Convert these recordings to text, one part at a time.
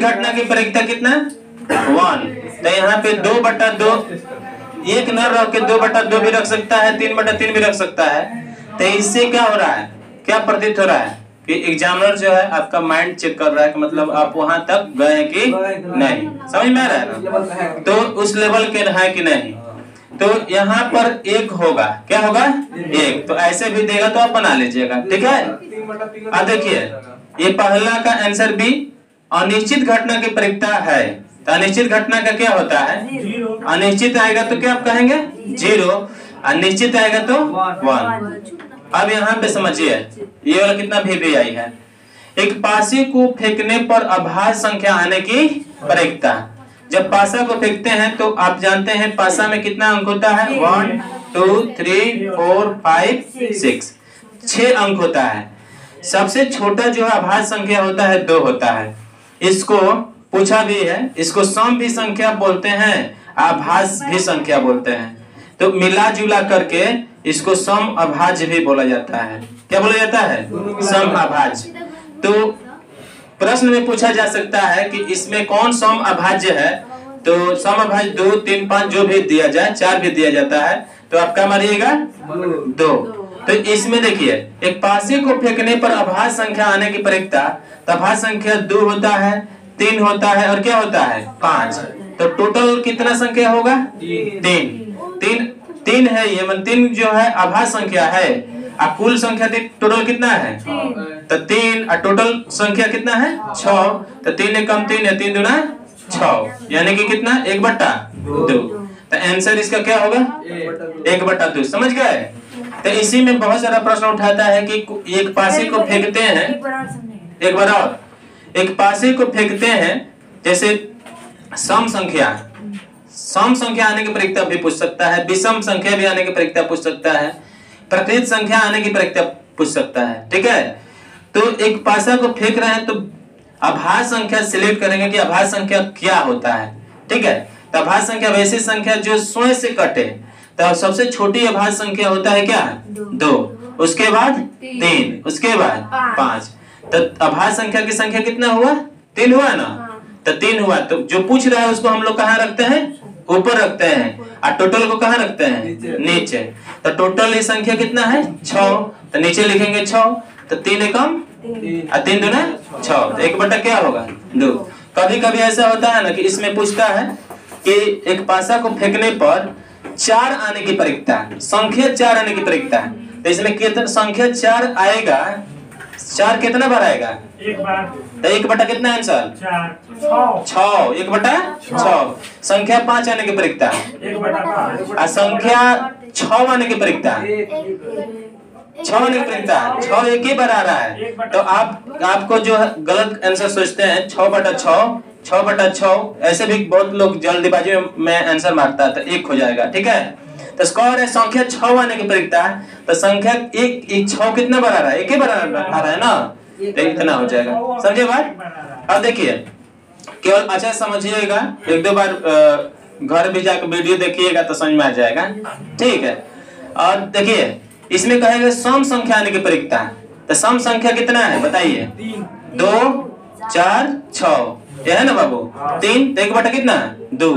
घटना की परिकता कितना 1। तो यहाँ पे 2/2 एक न रख के 2/2 भी रख सकता है, 3/3 भी रख सकता है। तो इससे क्या हो रहा है, क्या प्रतीत हो रहा है कि एग्जामिनर जो है आपका माइंड चेक कर रहा है कि मतलब आप वहां तक गए कि नहीं। समझ में आ रहा है ना? तो उस लेवल के है कि नहीं। तो यहाँ पर 1 होगा, क्या होगा 1। तो ऐसे भी देगा तो आप बना लीजिएगा, ठीक है। अब देखिए ये पहला का आंसर भी अनिश्चित घटना की परिकता है। तो अनिश्चित घटना का क्या होता है, अनिश्चित आएगा तो क्या आप कहेंगे 0, अनिश्चित आएगा तो 1। अब यहाँ पे समझिए ये वाला कितना VVI है। एक पासे को फेंकने पर अभाज्य संख्या आने की परिकता। जब पासा को फेंकते हैं तो आप जानते हैं पासा में कितना अंक होता है 1 2 3 4 5 6, 6 अंक होता है। सबसे छोटा जो अभाज्य संख्या होता है 2 होता है। इसको पूछा भी है, इसको सम भी संख्या बोलते हैं, अभाज्य भी संख्या बोलते हैं। तो मिला जुला करके इसको सम अभाज्य भी बोला जाता है। क्या बोला जाता है, सम अभाज्य। तो प्रश्न में पूछा जा सकता है कि इसमें कौन सम अभाज्य है। तो सम अभाज्य 2 3 5 जो भी दिया जाए, 4 भी दिया जाता है। तो आप क्या मारिएगा 2। तो इसमें देखिए एक पासे को फेंकने पर अभाज्य संख्या आने की परिकता। तो अभाज्य संख्या 2 होता है, 3 होता है और क्या होता है 5। तो टोटल कितना संख्या होगा 3 है। ये 3 जो है अभाज्य संख्या है। अब कुल संख्या टोटल कितना है तो 3 और टोटल संख्या कितना है 6। तो 3 कम 3 है, 3 दूना 6, यानी कि कितना 1/2। तो आंसर इसका क्या होगा 1/2। समझ गए। तो इसी में बहुत सारा प्रश्न उठाता है कि एक पासे को फेंकते हैं, एक बार और एक पासे को फेंकते हैं, जैसे सम संख्या आने की परिकता भी पूछ सकता है, विषम संख्या भी आने की परिकता पूछ सकता है, प्रकृत संख्या आने की परिकता पूछ सकता है, ठीक है। तो एक पासा को फेंक रहे हैं तो अभाज्य संख्या सिलेक्ट करेंगे कि अभाज्य संख्या क्या होता है, ठीक है। तो अभाज्य संख्या वैसी संख्या जो स्वयं से कटे। तो सबसे छोटी अभाज्य संख्या होता है क्या 2, उसके बाद 3, उसके बाद 5। तो अभाज्य संख्या की संख्या कितना हुआ 3 हुआ ना। तो 3 हुआ। तो जो पूछ रहा है उसको हम लोग कहाँ रखते हैं, ऊपर रखते हैं, और टोटल को कहाँ रखते हैं नीचे। तो टोटल ये संख्या कितना है 6। तो नीचे लिखेंगे 6। तो 3 एकम 3 दूना 6। तो 1/2 क्या होगा 2। कभी कभी ऐसा होता है ना कि इसमें पूछता है कि एक पासा को फेंकने पर 4 आने की परिकता, संख्या 4 आने की परिकता। तो इसमें कितना संख्या 4 आएगा, 4 कितना बार आएगा 1 बार। तो 1/2 कितना आंसर 6, 1/6। संख्या 5 आने की परिकता, 1/5। और संख्या 6 आने की परिकता, 6 आने की परिकता 6 एक ही बार आ रहा है। तो आपको जो गलत आंसर सोचते हैं 6/6, 6/6, ऐसे भी बहुत लोग जल्दबाजी में आंसर मारता है। तो 1 हो जाएगा, ठीक है। तो स्कोर है संख्या 6 आने की परिकता। तो संख्या 6 कितना बार आ रहा है, एक ही बार आ रहा है ना। तो इतना हो जाएगा, समझे बात। अब देखिए केवल अच्छा समझिएगा, 1-2 बार घर भी जाकर वीडियो देखिएगा तो समझ में आ जाएगा, ठीक है। और देखिए इसमें कहेगा सम संख्या आने की परिकता। तो सम संख्या कितना है बताइए 2 4 6, यह है ना बाबू 3। तो 1/2 कितना 2,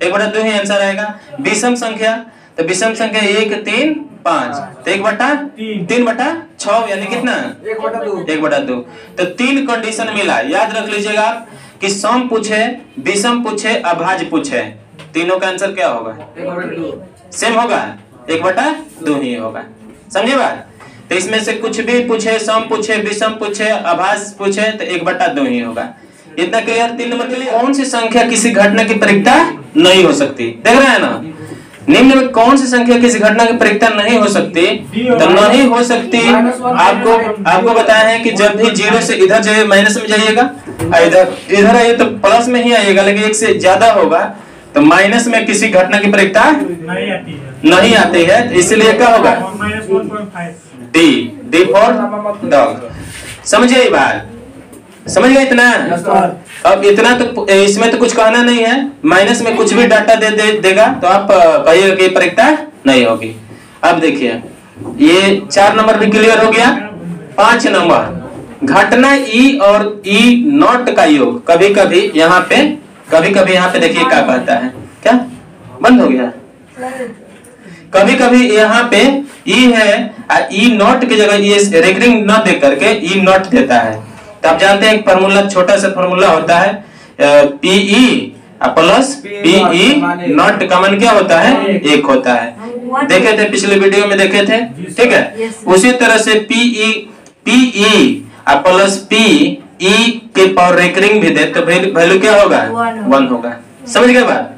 1/2 ही आंसर आएगा। विषम संख्या, तो विषम संख्या 1 3 5। तो 1/3/6 यानी कितना 1/2। तो 3 कंडीशन मिला। याद रख लीजिएगा आप कि सम पूछे, विषम पूछे, अभाज्य पूछे, तीनों का आंसर क्या होगा सेम होगा 1/2 ही होगा। समझे बात। तो इसमें से कुछ भी पूछे, सम पूछे, विषम पूछे, अभाज्य पूछे, तो 1/2 ही होगा। इतना क्लियर। 3 नंबर के लिए कौन सी संख्या किसी घटना की परिकता नहीं हो सकती, देख रहे हैं ना। निम्न में कौन सी संख्या किसी घटना की परिकता नहीं हो सकती। तो नहीं हो सकती आपको बताया है कि जब भी 0 से इधर जाइए माइनस में जाइएगा, इधर आइए तो प्लस में ही आइएगा, लेकिन 1 से ज्यादा होगा तो माइनस में किसी घटना की परिकता नहीं आती है। इसलिए क्या होगा डी फॉर डॉग। समझिए ये बात, समझ गए इतना। अब इतना तो इसमें तो कुछ कहना नहीं है, माइनस में कुछ भी डाटा देगा तो आप कहिएगा कि परिकता नहीं होगी। अब देखिए ये 4 नंबर भी क्लियर हो गया। 5 नंबर घटना ई और ई नॉट का योग कभी कभी यहाँ पे देखिए क्या कहता है, क्या बंद हो गया, कभी कभी यहाँ पे ई है ई नॉट की जगह ये रेकरिंग न दे करके ई नॉट देता है। तो आप जानते हैं एक फार्मूला, छोटा सा फार्मूला होता है पीई प्लस पीई नॉट का मान क्या होता है, एक होता है। देखे थे पिछले वीडियो में देखे थे, ठीक है। उसी तरह से पीई प्लस पीई के पावर रेकरिंग भी दे तो वैल्यू क्या होगा, 1 होगा। समझ गए बात?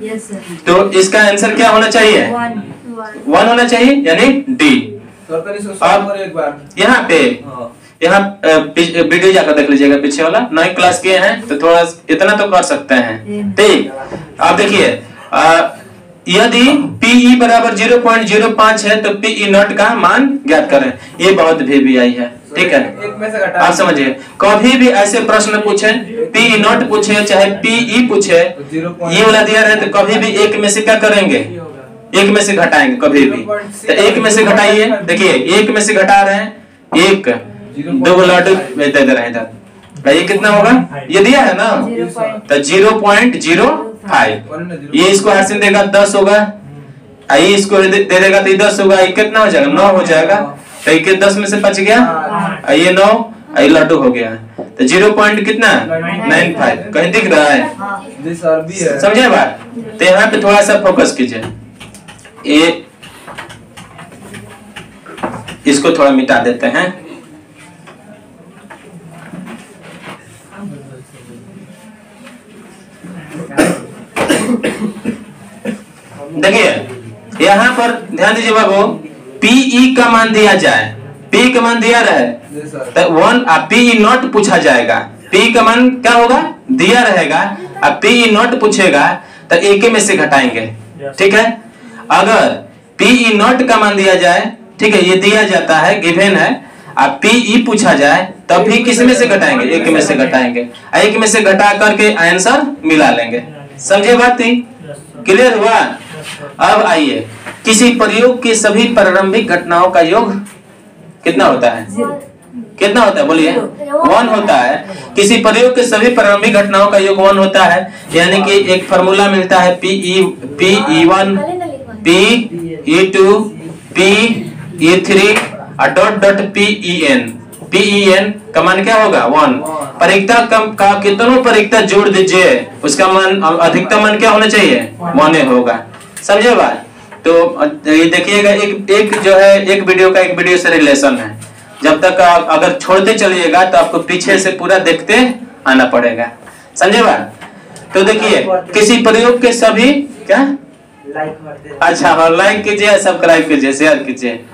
तो इसका आंसर क्या होना चाहिए, 1 होना चाहिए, यानी डी। अब यहाँ वीडियो जाकर देख लीजिएगा पीछे वाला, 9 क्लास के हैं तो थोड़ा इतना तो कर सकते हैं, ठीक। अब देखिए यदि PE बराबर 0.05 है तो PE नॉट का मान ज्ञात करें। ये बहुत VBI है, ठीक है। आप समझिए कभी भी ऐसे प्रश्न पूछे, PE नॉट पूछे चाहे PE पूछे, ये वाला दिया रहे तो कभी भी एक में से क्या करेंगे, एक में से घटाएंगे कभी भी। तो एक में से घटाइए, देखिए एक में से घटा रहे हैं, एक 2 लाडू दे दे रहे हैं, ये कितना होगा, ये दिया है ना, तो 0.05। ये इसको हासिल देगा 10 होगा, ये इसको दे देगा तो 10 होगा, ये कितना हो जाएगा, 9 हो जाएगा। तो ये 10 में से बच गया, ये 9, ये लड्डू हो गया। तो 0 पॉइंट कितना 95 कहीं दिख रहा है, समझे बात? तो यहाँ पे थोड़ा सा फोकस कीजिए, ये इसको थोड़ा मिटा देते हैं। देखिए यहाँ पर ध्यान दीजिए बाबू, PE का मान दिया जाए, P का मान दिया रहे तो 1 PE नॉट पूछा जाएगा, P का मान क्या होगा दिया रहेगा, अब PE नॉट पूछेगा तो एक में से घटाएंगे, ठीक है। अगर PE नॉट का मान दिया जाए, ठीक है, ये दिया जाता है गिवन है, अब PE पूछा जाए तब भी किस में से घटाएंगे, एक में से घटाएंगे, एक में से घटा करके आंसर मिला लेंगे। समझे बात थी, क्लियर हुआ? अब आइए, किसी प्रयोग के सभी प्रारंभिक घटनाओं का योग कितना होता है, कितना होता है बोलिए, 1 होता है। किसी प्रयोग के सभी प्रारंभिक घटनाओं का योग 1 होता है, यानी कि एक फार्मूला मिलता है PE1 PE2 PE3 dot dot PEN का मान क्या होगा 1। परिक्ता का कितनों परिक्ता जोड़ दीजिए, उसका मान अधिकतम मान क्या होना चाहिए, 1 होगा। समझे बात? तो ये देखिएगा, एक जो है एक वीडियो से रिलेशन है। जब तक आप अगर छोड़ते चलिएगा तो आपको पीछे से पूरा देखते आना पड़ेगा। समझे बात? तो देखिए किसी प्रयोग के सभी क्या अच्छा हाँ, लाइक कीजिए, सब्सक्राइब कीजिए, शेयर कीजिए।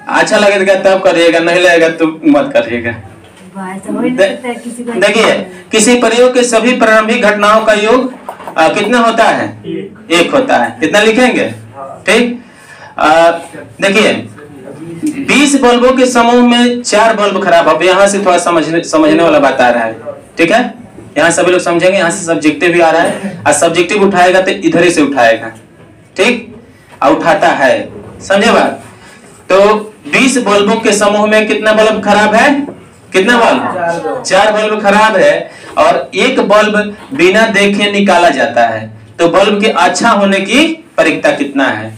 अच्छा लगेगा तब करिएगा, नहीं लगेगा तो मत करिएगा। देखिए किसी प्रयोग के सभी प्रारंभिक घटनाओं का योग कितना होता है, 1 होता है। कितना लिखेंगे, ठीक। देखिए 20 बल्बों के समूह में 4 बल्ब खराब हो, यहाँ से थोड़ा समझने वाला बात आ रहा है, ठीक है। यहाँ सभी लोग समझेंगे, यहाँ से सब्जेक्टिव भी आ रहा है, और सब्जेक्टिव उठाएगा तो इधर ही से उठाएगा, ठीक, और उठाता है। समझे बात? तो 20 बल्बों के समूह में कितना बल्ब खराब है, कितना बल्ब, 4 बल्ब खराब है, और 1 बल्ब बिना देखे निकाला जाता है। तो बल्ब के अच्छा होने की परिक्ता कितना है?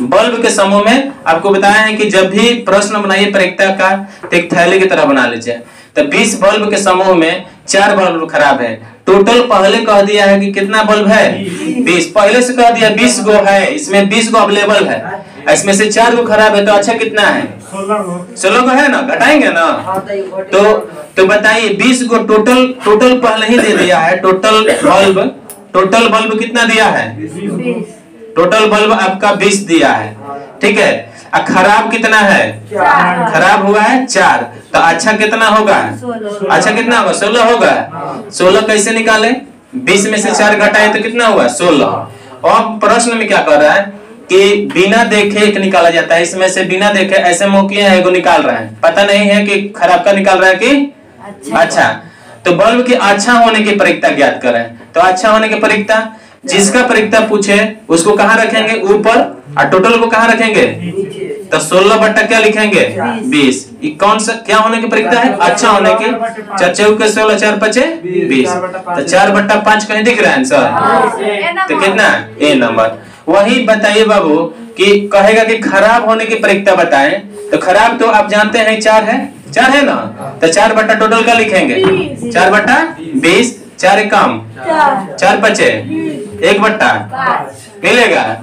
बल्ब के समूह में आपको बताया है कि जब भी प्रश्न बनाइए परिक्ता का तो एक थैले की तरह बना लीजिए। तो 20 बल्ब के समूह में 4 बल्ब खराब है। टोटल पहले कह दिया है कि कितना बल्ब है, 20। पहले से कह दिया 20 गो है, इसमें 20 गो अवेलेबल है, इसमें से 4 गो खराब है, तो अच्छा कितना है, 16 गो है ना, घटाएंगे ना। तो बताइए 20 गो टोटल पहले ही दे दिया है। टोटल बल्ब कितना दिया है, टोटल बल्ब आपका 20 दिया है, ठीक है। खराब कितना है, खराब हुआ है 4, तो अच्छा कितना होगा, अच्छा कितना होगा, 16 होगा। 16 कैसे निकाले, 20 में से 4 घटाए तो कितना हुआ, 16। और प्रश्न में क्या कर रहा है कि बिना देखे एक निकाला जाता है, इसमें से बिना देखे ऐसे मुंह किए हैं, एगो निकाल रहा है, पता नहीं है कि खराब का निकाल रहा है कि अच्छा। तो बल्ब के अच्छा होने की परिक्ता ज्ञात करें। तो अच्छा होने की परिक्ता, जिसका परिक्ता पूछे उसको कहाँ रखेंगे, ऊपर, और टोटल को कहाँ रखेंगे। तो 16 बट्टा क्या लिखेंगे 20। कौन सा क्या होने की परीक्षा है? अच्छा होने की। 4 चौके 16 4 पचे 20। तो 4 बट्टा 5 कहीं दिख रहा है आंसर? तो कितना ए नंबर। वही बताइए बाबू कि कहेगा कि खराब होने की परीक्षा बताएं, तो खराब तो आप जानते हैं 4 है ना, तो 4 बट्टा टोटल का लिखेंगे 4 बट्टा 20। 4 एक कम 4 पचे 1 बट्टा मिलेगा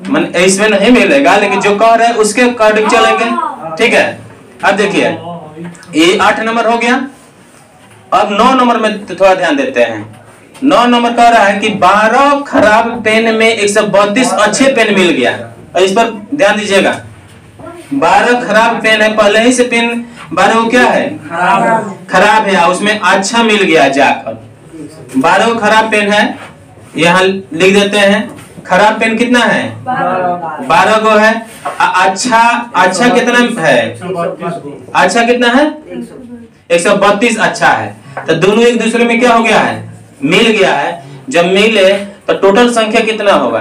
मन इसमें नहीं मिलेगा, लेकिन जो कह रहे हैं उसके अकॉर्डिंग चलेंगे। ठीक है, अब देखिए ये 8 नंबर हो गया। अब 9 नंबर में थोड़ा ध्यान देते हैं। 9 नंबर कह रहा है कि 12 खराब पेन में 132 अच्छे पेन मिल गया। और इस पर ध्यान दीजिएगा, 12 खराब पेन है, पहले ही से पेन 12 क्या है खराब है, उसमें अच्छा मिल गया जाकर। 12 खराब पेन है, यहाँ लिख देते हैं। खराब पेन कितना है 12 गो है। अच्छा कितना है? अच्छा कितना है 132 अच्छा है। तो दोनों एक दूसरे में क्या हो गया है? मिल गया है। जब मिले तो टोटल संख्या कितना होगा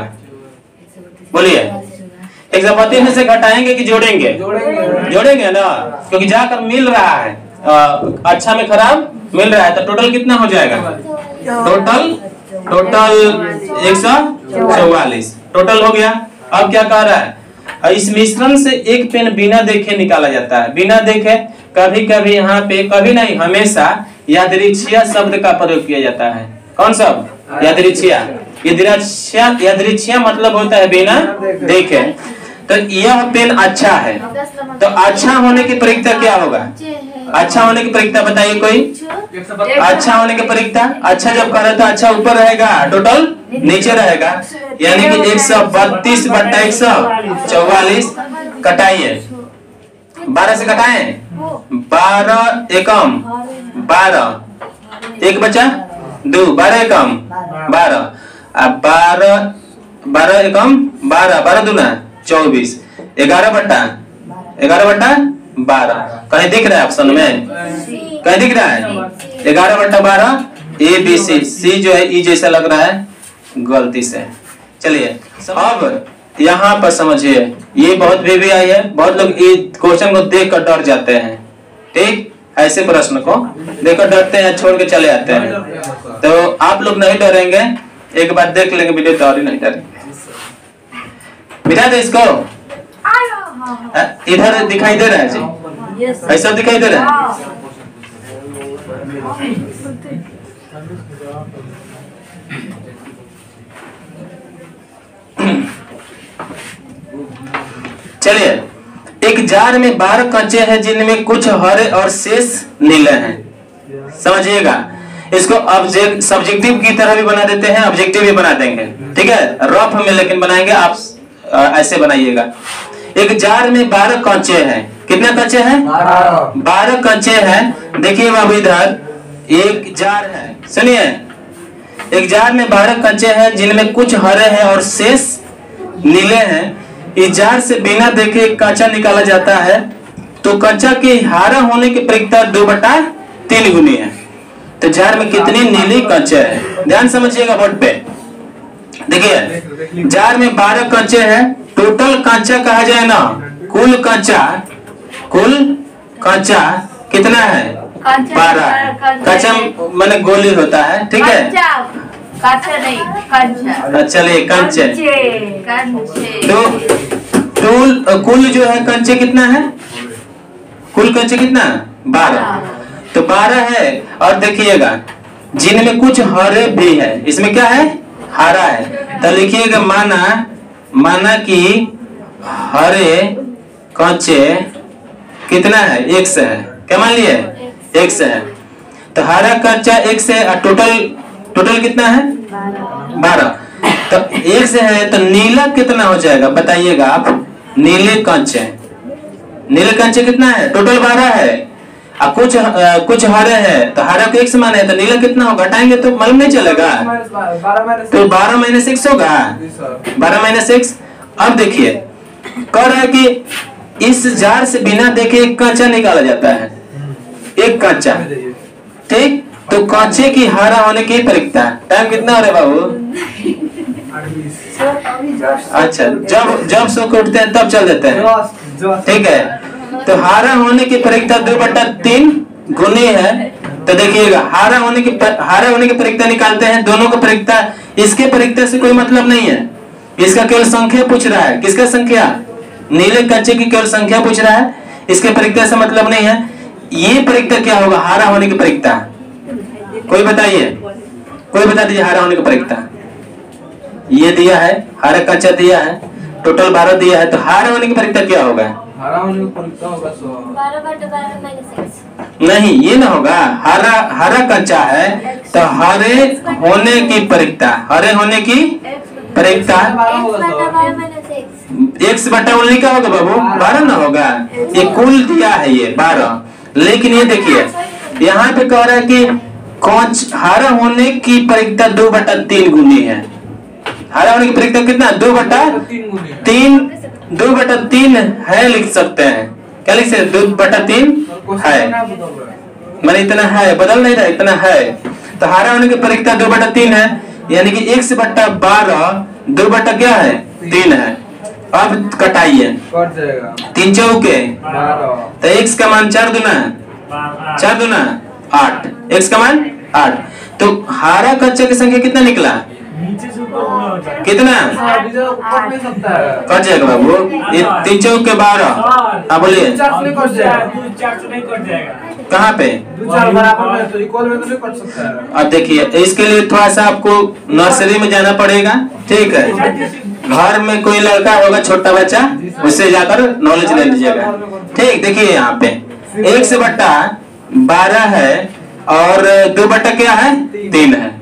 बोलिए? 132 में से घटाएंगे कि जोड़ेंगे? जोड़ेंगे ना, क्योंकि जाकर मिल रहा है अच्छा में खराब मिल रहा है। तो टोटल कितना हो जाएगा? टोटल 144 टोटल हो गया। अब क्या कह रहा है? इस मिश्रण से एक पेन बिना देखे निकाला जाता है। बिना देखे कभी कभी यहाँ पे, कभी नहीं हमेशा यादृच्छिक शब्द का प्रयोग किया जाता है। कौन शब्द? यादृच्छिक। यादृच्छिक मतलब होता है बिना देखे। तो यह पेन अच्छा है, तो अच्छा होने की परीक्षा क्या होगा? अच्छा होने की परीक्षा बताइए कोई? अच्छा होने की परीक्षा, अच्छा जब कर रहे तो अच्छा ऊपर रहेगा, टोटल नीचे रहेगा। यानी कि 132 बट्टा 144 कटाइए। 12 से कटाएं, 12 एकम 12 एक बचा 2, 12 एकम 12। अब 12 एकम 12 दूना 24। 11 बट्टा 12 कहीं दिख रहा है ऑप्शन में? कहीं दिख रहा है? 11 बट्टा 12 ABC। सी जो है ई जैसा लग रहा है, गलती से। चलिए अब यहाँ पर समझिए, ये बहुत भी आई है। बहुत लोग ये क्वेश्चन को देख कर डर जाते हैं। ठीक, ऐसे प्रश्न को देखकर डरते हैं, छोड़ के चले आते हैं। तो आप लोग नहीं डरेंगे, एक बार देख लेंगे वीडियो तो और नहीं डरेंगे। मिटा दे इसको। इधर दिखाई दे रहा है जी? ऐसा दिखाई दे रहा है? चलिए, एक जार में 12 कच्चे हैं जिनमें कुछ हरे और शेष नीले हैं। समझिएगा, इसको सब्जेक्टिव की तरह भी बना देते हैं, ऑब्जेक्टिव भी बना देंगे। ठीक है, रफ में लेकिन बनाएंगे, आप ऐसे बनाइएगा। एक जार में 12 कंचे हैं। कितने कंचे हैं? 12 कंचे हैं। देखिए बाबू इधर एक जार है, सुनिए। एक जार में 12 कंचे हैं जिनमें कुछ हरे हैं और शेष नीले हैं। इस जार से बिना देखे कंचा निकाला जाता है, तो कंचा के हरा होने की प्रक्रिया 2/3 गुनी है। तो जार में कितनी नीली कंचे हैं? ध्यान समझिएगा बोर्ड पे। देखिए, जार में 12 कंचे हैं। टोटल कंचा कहा जाए ना, कुल कंचा कितना है? 12। कंचा माने गोली होता है। ठीक है, चलिए कंचे। तो कुल जो है कंचे कितना है? कुल कंचे कितना? 12। तो 12 है। और देखिएगा जिनमें कुछ हरे भी है, इसमें क्या है? हरा है। तो लिखिएगा माना कि हरे कंचे कितना है? 1 से है। क्या मान लिए? 1 से है। तो हरा कंचा 1 से, टोटल कितना है? 12। तो 1 से है, तो नीला कितना हो जाएगा बताइएगा आप? नीले कंचे कितना है? टोटल 12 है। अब कुछ हरे हैं, तो हरा को 1 से माने, तो नीला कितना होगा? घटाएंगे तो मालूम नहीं चलेगा। तो 12 - 6 होगा। 12 - 6। अब देखिए कह रहा है कि इस जार से बिना देखे एक कंचा निकाला जाता है, एक कंचा। ठीक, तो कंचे की हरा होने की परीक्षा। टाइम कितना हो रहा है बाबू? अच्छा, जब जब सो के उठते हैं तब चल देते हैं, ठीक है। तो हारा होने की परिकता 2/3 गुनी है। तो देखिएगा, हारा होने की परिकता निकालते हैं, दोनों का परिकता, इसके परिकता से कोई मतलब नहीं है, इसका केवल संख्या पूछ रहा है। किसका संख्या? नीले कच्चे की केवल संख्या पूछ रहा है, इसके परिकता से मतलब नहीं है। ये परिकता क्या होगा हारा होने की परिकता? कोई बताइए, कोई बता दीजिए हारा होने की परिकता। ये दिया है, हारा कच्चा दिया है, टोटल 12 दिया है, तो हारा होने की परिकता क्या होगा? हारा होने की परिकता होगा 12/12 नहीं, ये ना होगा। हारा कच्चा है तो हरे होने की परिकता, हरे होने की परिकता x/19 का होगा बाबू, 12 ना होगा। ये कुल दिया है ये 12, लेकिन ये देखिए यहाँ पे कह रहा है कि हारा होने की परिकता 2/3 गुनी है। हारा होने की परिकता कितना? 2/3 है, लिख सकते हैं। क्या लिख सकते हैं? 2/3 है, मैंने इतना है, बदल नहीं रहा, इतना है। तो हारा होने की परिकता 2/3 है, यानी कि x/12 2/3 है। अब कटाइए, कट जाएगा 3 चौके 12, तो x का मान 4 दूना 8, x का मान 8। तो हारा कच्चा की संख्या कितना निकला? कितना कट नहीं सकता है। कट जाएगा बाबू? ये 3 चौके 12। हाँ बोलिए, 4 से कट जाएगा, कहाँ पे? 2-4 बराबर में, तो इक्वल में तो नहीं कट सकता है। अब देखिए, इसके लिए थोड़ा सा आपको नर्सरी में जाना पड़ेगा, ठीक है। घर में कोई लड़का होगा छोटा बच्चा, उससे जाकर नॉलेज ले लीजिएगा, ठीक। देखिए यहाँ पे 1/12 है और 2 क्या है? 3 है।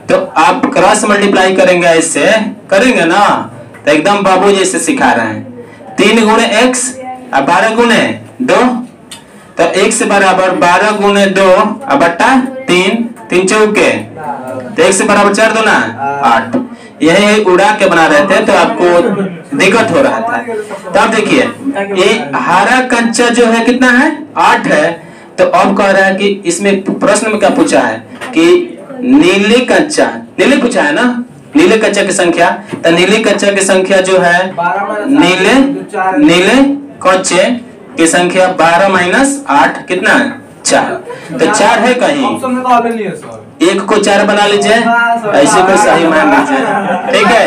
तो आप क्रॉस मल्टीप्लाई करेंगे, इससे करेंगे ना तो एकदम बाबू जैसे सिखा रहे हैं। 3 गुणे x और 12 गुणे 2, तो x बराबर 12 गुणे 2 और बट्टा 3, 3 चौके, तो x बराबर 4 दूना 8। यही उड़ा के बना रहे थे तो आपको दिक्कत हो रहा था। तो अब देखिए, ये हारा कच्चा जो है कितना है? 8 है। तो अब कह रहा है कि इसमें प्रश्न में क्या पूछा है कि नीले कच्चा, नीले पूछा है ना, नीले कच्चा की संख्या। तो नीले कच्चा की संख्या जो है, नीले कच्चे की संख्या 12 - 8 कितना है? 4। तो 4 है कहीं, एक को 4 बना लीजिए, ऐसे को सही मान लीजिए, ठीक है।